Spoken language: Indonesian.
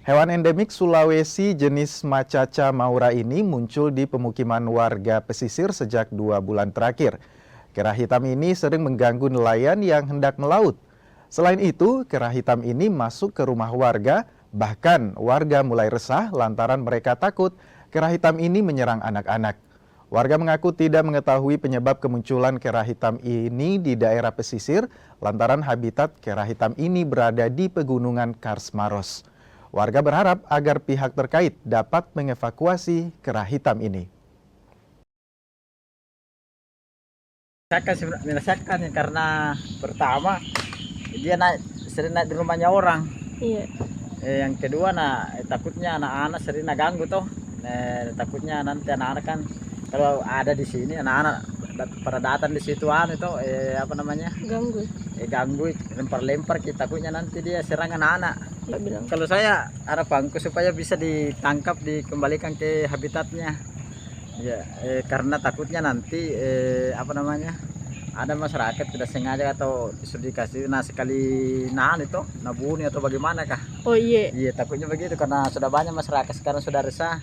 Hewan endemik Sulawesi jenis macaca maura ini muncul di pemukiman warga pesisir sejak 2 bulan terakhir. Kera hitam ini sering mengganggu nelayan yang hendak melaut. Selain itu, kera hitam ini masuk ke rumah warga, bahkan warga mulai resah lantaran mereka takut kera hitam ini menyerang anak-anak. Warga mengaku tidak mengetahui penyebab kemunculan kera hitam ini di daerah pesisir lantaran habitat kera hitam ini berada di pegunungan Kars Maros. Warga berharap agar pihak terkait dapat mengevakuasi kera hitam ini. Saya merasakan ya, karena pertama dia sering naik di rumahnya orang. Iya. Yang kedua takutnya anak-anak sering ganggu toh. Takutnya nanti anak-anak kan kalau ada di sini anak-anak pada datang di situ Ganggu. ganggu lempar-lempar, kita takutnya nanti dia serang anak-anak. Nggak bilang. Kalau saya harapanku supaya bisa ditangkap, dikembalikan ke habitatnya. Ya, karena takutnya nanti ada masyarakat tidak sengaja atau sudah dikasih sekali itu nabuni atau bagaimana kah? Oh iya. Iya, takutnya begitu karena sudah banyak masyarakat sekarang sudah resah.